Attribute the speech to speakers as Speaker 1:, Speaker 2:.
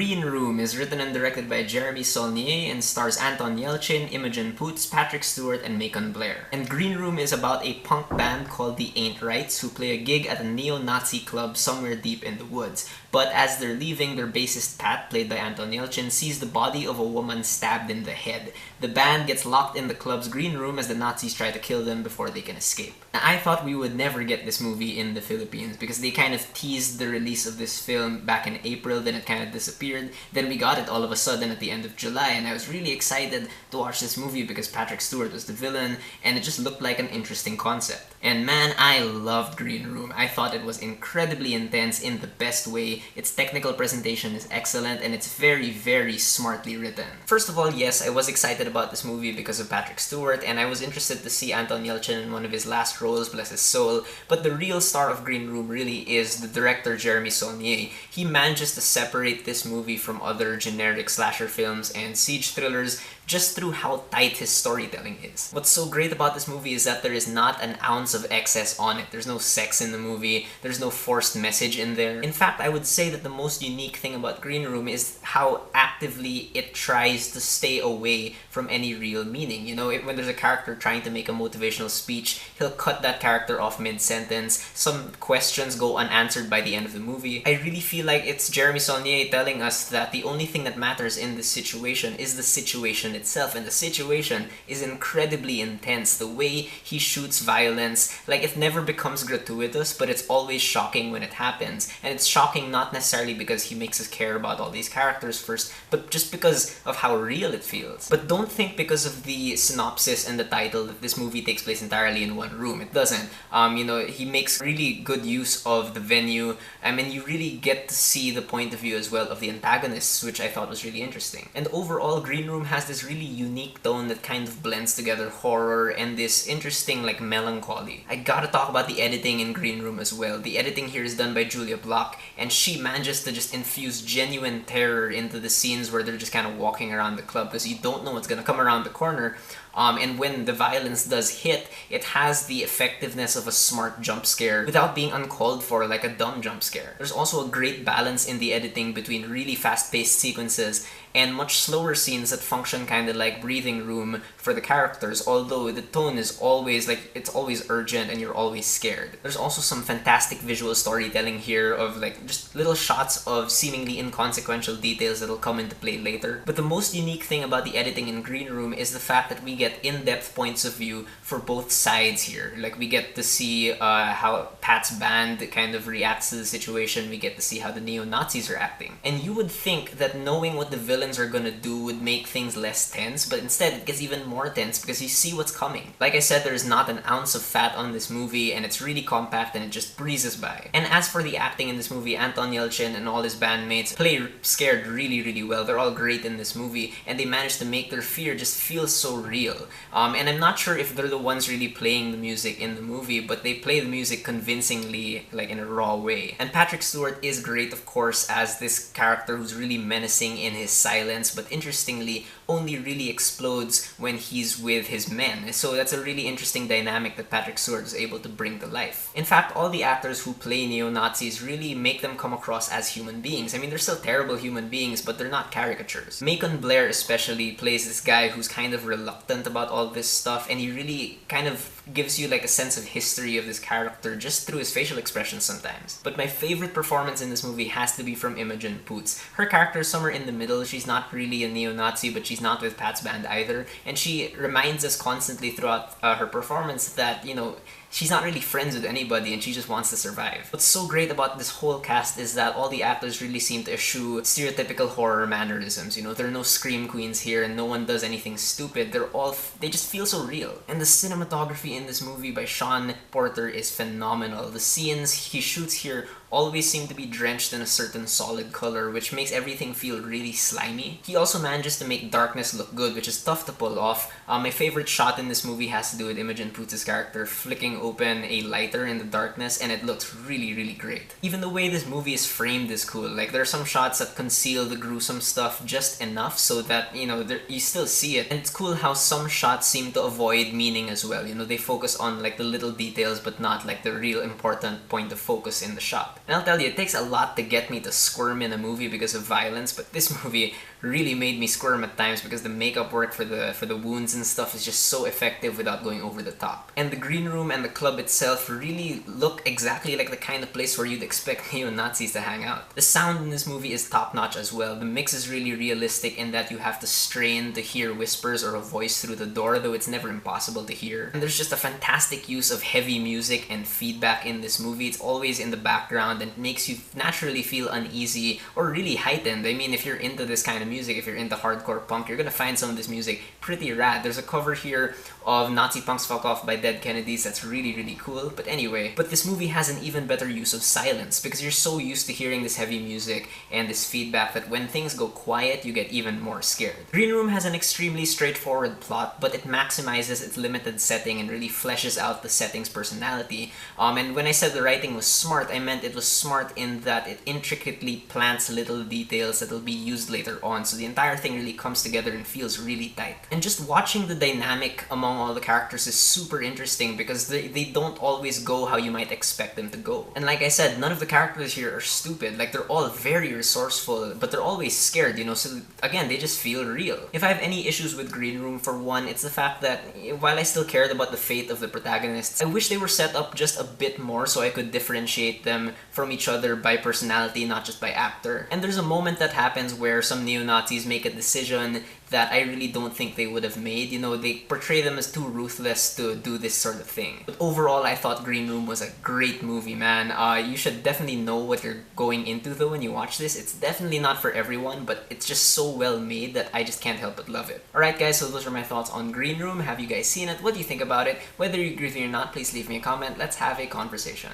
Speaker 1: Green Room is written and directed by Jeremy Saulnier and stars Anton Yelchin, Imogen Poots, Patrick Stewart, and Macon Blair. And Green Room is about a punk band called the Ain't Rights who play a gig at a neo-Nazi club somewhere deep in the woods. But as they're leaving, their bassist Pat, played by Anton Yelchin, sees the body of a woman stabbed in the head. The band gets locked in the club's green room as the Nazis try to kill them before they can escape. Now, I thought we would never get this movie in the Philippines because they kind of teased the release of this film back in April, then it kind of disappeared. Then we got it all of a sudden at the end of July, and I was really excited to watch this movie because Patrick Stewart was the villain, and it just looked like an interesting concept. And man, I loved Green Room. I thought it was incredibly intense in the best way. Its technical presentation is excellent, and it's very, very smartly written. First of all, yes, I was excited about this movie because of Patrick Stewart, and I was interested to see Anton Yelchin in one of his last roles, bless his soul. But the real star of Green Room really is the director Jeremy Saulnier. He manages to separate this movie from other generic slasher films and siege thrillers just through how tight his storytelling is. What's so great about this movie is that there is not an ounce of excess on it. There's no sex in the movie, there's no forced message in there. In fact, I would say that the most unique thing about Green Room is how actively it tries to stay away from any real meaning. You know, when there's a character trying to make a motivational speech, he'll cut that character off mid-sentence. Some questions go unanswered by the end of the movie. I really feel like it's Jeremy Saulnier telling us that the only thing that matters in this situation is the situation itself, and the situation is incredibly intense. The way he shoots violence, like, it never becomes gratuitous, but it's always shocking when it happens. And it's shocking not necessarily because he makes us care about all these characters first, but just because of how real it feels. But don't think because of the synopsis and the title that this movie takes place entirely in one room. It doesn't. You know, he makes really good use of the venue. I mean, you really get to see the point of view as well of the antagonists, which I thought was really interesting. And overall, Green Room has this really unique tone that kind of blends together horror and this interesting, like, melancholy. I gotta talk about the editing in Green Room as well. The editing here is done by Julia Block, and she manages to just infuse genuine terror into the scenes where they're just kind of walking around the club because you don't know what's gonna come around the corner. And when the violence does hit, it has the effectiveness of a smart jump scare without being uncalled for like a dumb jump scare. There's also a great balance in the editing between really fast-paced sequences and much slower scenes that function kind of like breathing room for the characters, although the tone is always like, it's always urgent and you're always scared. There's also some fantastic visual storytelling here of like just little shots of seemingly inconsequential details that'll come into play later. But the most unique thing about the editing in Green Room is the fact that we get in-depth points of view for both sides here. Like, we get to see how Pat's band kind of reacts to the situation, we get to see how the neo-Nazis are acting. And you would think that knowing what the villains are gonna do would make things less tense, but instead it gets even more tense because you see what's coming. Like I said, there's not an ounce of fat on this movie, and it's really compact and it just breezes by. And as for the acting in this movie, Anton Yelchin and all his bandmates play scared really, really well. They're all great in this movie, and they manage to make their fear just feel so real. And I'm not sure if they're the ones really playing the music in the movie, but they play the music convincingly, like in a raw way. And Patrick Stewart is great, of course, as this character who's really menacing in his silence, but interestingly only really explodes when he's with his men. So that's a really interesting dynamic that Patrick Stewart is able to bring to life. In fact, all the actors who play neo-Nazis really make them come across as human beings. I mean, they're still terrible human beings, but they're not caricatures. Macon Blair especially plays this guy who's kind of reluctant about all this stuff, and he really kind of gives you like a sense of history of this character just through his facial expressions sometimes. But my favorite performance in this movie has to be from Imogen Poots. Her character is somewhere in the middle. She's not really a neo-Nazi, but she's not with Pat's band either, and she reminds us constantly throughout her performance that, you know, she's not really friends with anybody and she just wants to survive. What's so great about this whole cast is that all the actors really seem to eschew stereotypical horror mannerisms. You know, there are no scream queens here and no one does anything stupid. They just feel so real. And the cinematography in this movie by Sean Porter is phenomenal. The scenes he shoots here always seem to be drenched in a certain solid color, which makes everything feel really slimy. He also manages to make darkness look good, which is tough to pull off. My favorite shot in this movie has to do with Imogen Poots' character flicking open a lighter in the darkness, and it looks really, really great. Even the way this movie is framed is cool. Like, there are some shots that conceal the gruesome stuff just enough so that, you know, you still see it. And it's cool how some shots seem to avoid meaning as well. You know, they focus on like the little details but not like the real important point of focus in the shot. And I'll tell you, it takes a lot to get me to squirm in a movie because of violence, but this movie really made me squirm at times because the makeup work for the wounds and stuff is just so effective without going over the top. And the green room and the club itself really look exactly like the kind of place where you'd expect neo-Nazis to hang out. The sound in this movie is top-notch as well. The mix is really realistic in that you have to strain to hear whispers or a voice through the door, though it's never impossible to hear. And there's just a fantastic use of heavy music and feedback in this movie. It's always in the background and makes you naturally feel uneasy or really heightened. I mean, if you're into this kind of music, if you're into hardcore punk, you're gonna find some of this music pretty rad. There's a cover here of Nazi Punks Fuck Off by Dead Kennedys that's really cool. But anyway, this movie has an even better use of silence because you're so used to hearing this heavy music and this feedback that when things go quiet, you get even more scared. Green Room has an extremely straightforward plot, but it maximizes its limited setting and really fleshes out the setting's personality. And when I said the writing was smart, I meant it was smart in that it intricately plants little details that will be used later on, so the entire thing really comes together and feels really tight. And just watching the dynamic among all the characters is super interesting because they don't always go how you might expect them to go. And like I said, none of the characters here are stupid. Like, they're all very resourceful, but they're always scared, so again, they just feel real. If I have any issues with Green Room, for one, it's the fact that while I still cared about the fate of the protagonists, I wish they were set up just a bit more so I could differentiate them from each other by personality, not just by actor. And there's a moment that happens where some neo-Nazis make a decision that I really don't think they would have made. They portray them as too ruthless to do this sort of thing. But overall, I thought Green Room was a great movie, man. You should definitely know what you're going into though when you watch this. It's definitely not for everyone, but it's just so well made that I just can't help but love it. Alright guys, so those are my thoughts on Green Room. Have you guys seen it? What do you think about it? Whether you agree with me or not, please leave me a comment. Let's have a conversation.